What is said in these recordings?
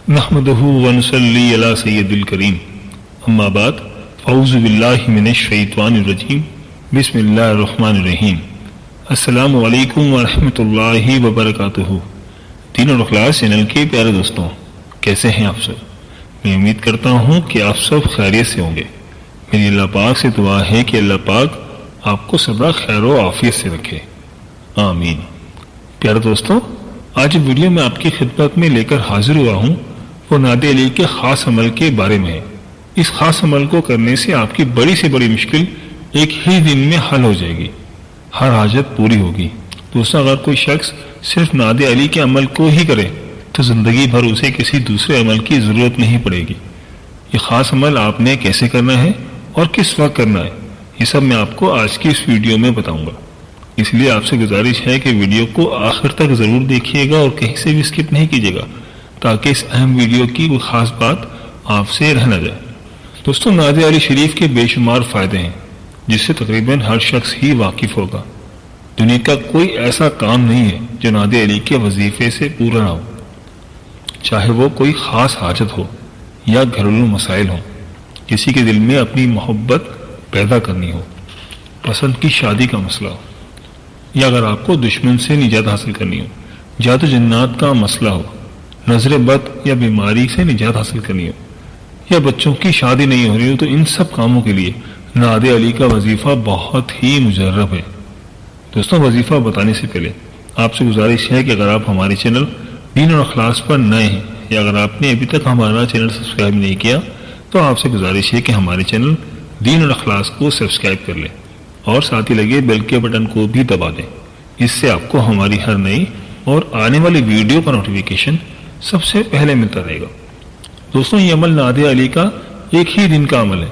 نحمده ونصلي على سید الکریم اما بعد فاعوذ باللہ من الشیطان الرجیم بسم اللہ الرحمن الرحیم السلام علیکم ورحمۃ اللہ وبرکاتہ۔ دین اور اخلاص چینل کے پیارے دوستوں، کیسے ہیں آپ سب؟ میں امید کرتا ہوں کہ آپ سب خیریت سے ہوں گے۔ میری اللہ پاک سے دعا ہے کہ اللہ پاک آپ کو سدا خیر و عافیت سے رکھے، آمین۔ پیارے دوستوں، آج ویڈیو میں آپ کی خدمت میں لے کر حاضر ہوا ہوں وہ نادی علی کے خاص عمل کے بارے میں ہے۔ اس خاص عمل کو کرنے سے آپ کی بڑی سے بڑی مشکل ایک ہی دن میں حل ہو جائے گی، ہر حاجت پوری ہوگی۔ دوستوں، اگر کوئی شخص صرف نادی علی کے عمل کو ہی کرے تو زندگی بھر اسے کسی دوسرے عمل کی ضرورت نہیں پڑے گی۔ یہ خاص عمل آپ نے کیسے کرنا ہے اور کس وقت کرنا ہے، یہ سب میں آپ کو آج کی اس ویڈیو میں بتاؤں گا۔ اس لیے آپ سے گزارش ہے کہ ویڈیو کو آخر تک ضرور دیکھیے گا اور کہیں سے بھی اسکپ نہیں کیجیے گا، تاکہ اس اہم ویڈیو کی کوئی خاص بات آپ سے رہ نہ جائے۔ دوستوں، نادی علی شریف کے بے شمار فائدے ہیں جس سے تقریباً ہر شخص ہی واقف ہوگا۔ دنیا کا کوئی ایسا کام نہیں ہے جو نادی علی کے وظیفے سے پورا نہ ہو، چاہے وہ کوئی خاص حاجت ہو یا گھریلو مسائل ہوں، کسی کے دل میں اپنی محبت پیدا کرنی ہو، پسند کی شادی کا مسئلہ ہو، یا اگر آپ کو دشمن سے نجات حاصل کرنی ہو، جادو جنات کا مسئلہ ہو، نظر بد یا بیماری سے نجات حاصل کرنی ہو، یا بچوں کی شادی نہیں ہو رہی ہو، تو ان سب کاموں کے لیے نادی علی کا وظیفہ بہت ہی مجرب ہے۔ دوستوں، وظیفہ بتانے سے پہلے آپ سے گزارش ہے کہ اگر آپ ہمارے چینل دین اور اخلاص پر نئے ہیں یا اگر آپ نے ابھی تک ہمارا چینل سبسکرائب نہیں کیا تو آپ سے گزارش ہے کہ ہمارے چینل دین اور اخلاص کو سبسکرائب کر لیں اور ساتھ ہی لگے بیل کے بٹن کو بھی دبا دیں۔ اس سے آپ کو ہماری ہر نئی اور آنے والی ویڈیو کا نوٹیفیکیشن سب سے پہلے ملتا رہے گا۔ دوستوں، یہ عمل نادی علی کا ایک ہی دن کا عمل ہے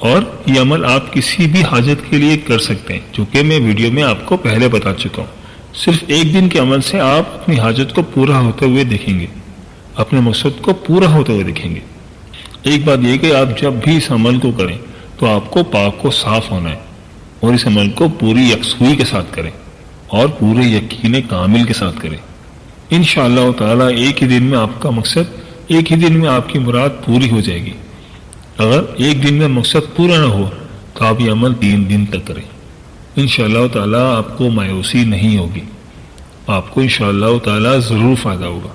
اور یہ عمل آپ کسی بھی حاجت کے لیے کر سکتے ہیں، جو کہ میں ویڈیو میں آپ کو پہلے بتا چکا ہوں۔ صرف ایک دن کے عمل سے آپ اپنی حاجت کو پورا ہوتے ہوئے دیکھیں گے، اپنے مقصد کو پورا ہوتے ہوئے دیکھیں گے۔ ایک بات یہ کہ آپ جب بھی اس عمل کو کریں تو آپ کو پاک و صاف ہونا ہے اور اس عمل کو پوری یکسوئی کے ساتھ کریں اور پورے یقین کامل کے ساتھ کریں۔ انشاءاللہ تعالیٰ ایک ہی دن میں آپ کا مقصد، ایک ہی دن میں آپ کی مراد پوری ہو جائے گی۔ اگر ایک دن میں مقصد پورا نہ ہو تو آپ یہ عمل 3 دن تک کریں، انشاءاللہ تعالیٰ آپ کو مایوسی نہیں ہوگی، آپ کو انشاءاللہ تعالیٰ ضرور فائدہ ہوگا۔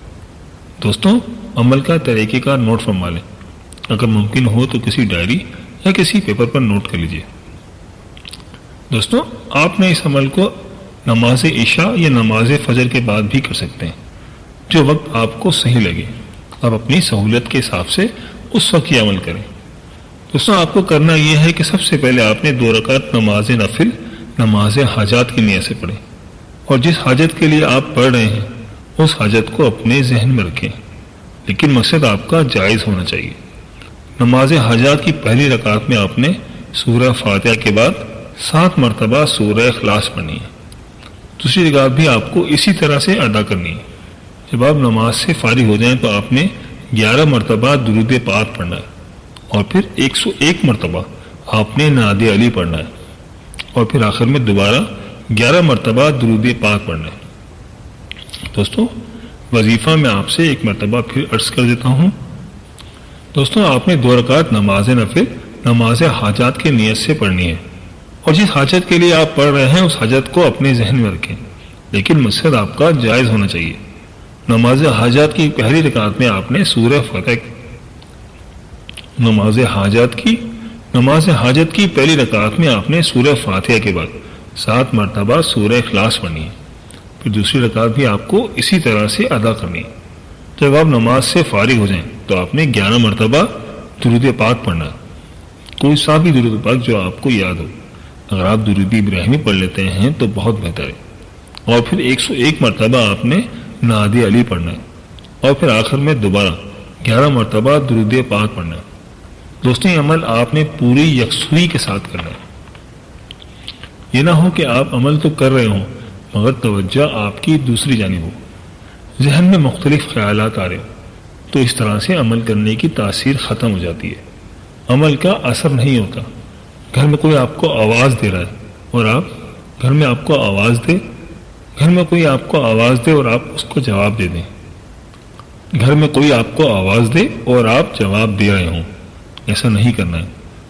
دوستوں، عمل کا طریقہ کار نوٹ فرما لیں، اگر ممکن ہو تو کسی ڈائری یا کسی پیپر پر نوٹ کر لیجیے۔ دوستوں، آپ نے اس عمل کو نماز عشاء یا نماز فجر کے بعد بھی کر سکتے ہیں، جو وقت آپ کو صحیح لگے۔ آپ اپنی سہولت کے حساب سے اس وقت یہ عمل کریں۔ دوستوں، آپ کو کرنا یہ ہے کہ سب سے پہلے آپ نے 2 رکعت نماز نفل نماز حاجات کی نیت سے پڑھیں، اور جس حاجت کے لیے آپ پڑھ رہے ہیں اس حاجت کو اپنے ذہن میں رکھیں، لیکن مقصد آپ کا جائز ہونا چاہیے۔ نماز حاجات کی پہلی رکعت میں آپ نے سورہ فاتحہ کے بعد 7 مرتبہ سورہ اخلاص پڑھنی ہے۔ دوسری رکعت بھی آپ کو اسی طرح سے ادا کرنی ہے۔ جب آپ نماز سے فارغ ہو جائیں تو آپ نے 11 مرتبہ درود پاک پڑھنا ہے، اور پھر 101 مرتبہ آپ نے نادی علی پڑھنا ہے، اور پھر آخر میں دوبارہ 11 مرتبہ درود پاک پڑھنا ہے۔ دوستوں، وظیفہ میں آپ سے ایک مرتبہ پھر عرض کر دیتا ہوں۔ دوستوں، آپ نے 2 رکعت نماز نفل نماز حاجات کی نیت سے پڑھنی ہے، اور جس حاجت کے لیے آپ پڑھ رہے ہیں اس حاجت کو اپنے ذہن میں رکھیں، لیکن مقصد آپ کا جائز ہونا چاہیے۔ نماز حاجات کی پہلی رکعت میں آپ نے سورہ فتح نماز حاجت کی پہلی رکعت میں آپ نے سورہ فاتحہ کے بعد 7 مرتبہ سورہ اخلاص پڑھنی ہے، پھر دوسری رکعت بھی آپ کو اسی طرح سے ادا کرنی ہے۔ جب آپ نماز سے فارغ ہو جائیں تو آپ نے 11 مرتبہ درود پاک پڑھنا ہے، کوئی سا بھی درود پاک جو آپ کو یاد ہو۔ اگر آپ درود ابراہیمی پڑھ لیتے ہیں تو بہت بہتر ہے، اور پھر 101 مرتبہ آپ نے نادی علی پڑھنا ہے، اور پھر آخر میں دوبارہ 11 مرتبہ درود پاک پڑھنا ہے۔ دوستوں، یہ عمل آپ نے پوری یکسوئی کے ساتھ کرنا ہے۔ یہ نہ ہو کہ آپ عمل تو کر رہے ہوں مگر توجہ آپ کی دوسری جانب ہو، ذہن میں مختلف خیالات آ رہے ہوں، تو اس طرح سے عمل کرنے کی تاثیر ختم ہو جاتی ہے، عمل کا اثر نہیں ہوتا۔ گھر میں کوئی آپ کو آواز دے رہا ہے اور آپ گھر میں آپ کو آواز دے، گھر میں کوئی آپ کو آواز دے اور آپ اس کو جواب دے دیں، گھر میں کوئی آپ کو آواز دے اور آپ جواب دے رہے ہوں، ایسا نہیں کرنا ہے۔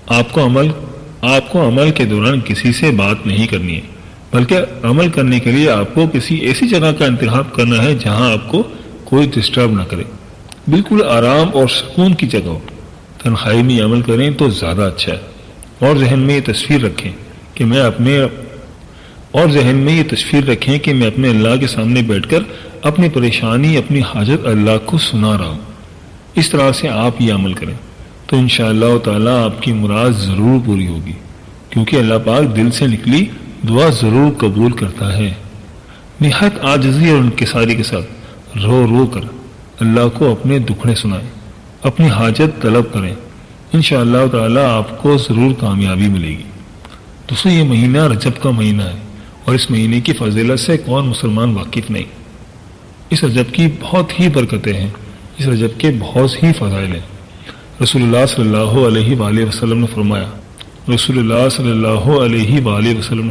آپ کو عمل کے دوران کسی سے بات نہیں کرنی ہے، بلکہ عمل کرنے کے لیے آپ کو کسی ایسی جگہ کا انتخاب کرنا ہے جہاں آپ کو کوئی ڈسٹرب نہ کرے، بالکل آرام اور سکون کی جگہ ہو۔ تنہائی میں عمل کریں تو زیادہ اچھا ہے، اور ذہن میں یہ تصویر رکھیں کہ میں اپنے اللہ کے سامنے بیٹھ کر اپنی پریشانی، اپنی حاجت اللہ کو سنا رہا ہوں۔ اس طرح سے آپ یہ عمل کریں تو انشاءاللہ تعالیٰ آپ کی مراد ضرور پوری ہوگی، کیونکہ اللہ پاک دل سے نکلی دعا ضرور قبول کرتا ہے۔ نہایت عاجزی اور انکساری کے ساتھ رو رو کر اللہ کو اپنے دکھڑے سنائیں، اپنی حاجت طلب کریں، انشاءاللہ تعالیٰ آپ کو ضرور کامیابی ملے گی۔ دوستو، یہ مہینہ رجب کا مہینہ ہے، اور اس مہینے کی فضیلت سے کون مسلمان واقف نہیں۔ اس رجب کی بہت ہی برکتیں ہیں، اس رجب کے بہت ہی فضائل ہیں۔ رسول اللہ صلی اللہ علیہ وآلہ وسلم نے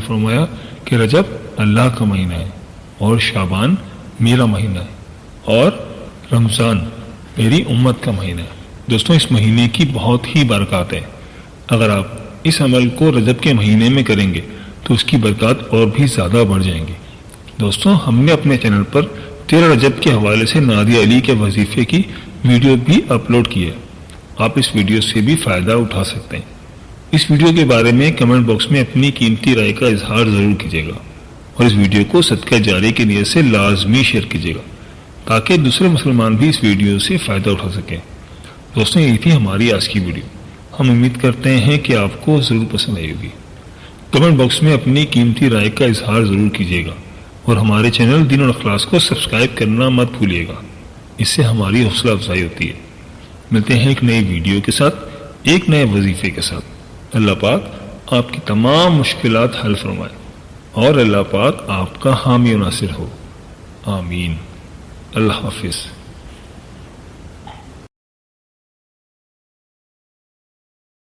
فرمایا کہ رجب اللہ کا مہینہ ہے، اور شعبان میرا مہینہ ہے، اور رمضان میری امت کا مہینہ ہے۔ دوستوں، اس مہینے کی بہت ہی برکات ہیں۔ اگر آپ اس عمل کو رجب کے مہینے میں کریں گے تو اس کی برکات اور بھی زیادہ بڑھ جائیں گی۔ دوستوں، ہم نے اپنے چینل پر 13 رجب کے حوالے سے نادیہ علی کے وظیفے کی ویڈیو بھی اپلوڈ کی ہے، آپ اس ویڈیو سے بھی فائدہ اٹھا سکتے ہیں۔ اس ویڈیو کے بارے میں کمنٹ باکس میں اپنی قیمتی رائے کا اظہار ضرور کیجیے گا، اور اس ویڈیو کو صدقہ جاری کی نیت سے لازمی شیئر کیجیے گا تاکہ دوسرے مسلمان بھی اس ویڈیو سے فائدہ اٹھا سکیں۔ دوستوں، یہ تھی ہماری آج کی ویڈیو، ہم امید کرتے ہیں کہ آپ کو ضرور پسند آئی ہوگی۔ کمنٹ باکس میں اپنی قیمتی رائے کا اظہار ضرور کیجیے گا، اور ہمارے چینل دین اور اخلاص کو سبسکرائب کرنا مت بھولیے گا، اس سے ہماری حوصلہ افزائی ہوتی ہے۔ ملتے ہیں ایک نئی ویڈیو کے ساتھ، ایک نئے وظیفے کے ساتھ۔ اللہ پاک آپ کی تمام مشکلات حل فرمائے، اور اللہ پاک آپ کا حامی و ناصر ہو، آمین۔ اللہ حافظ۔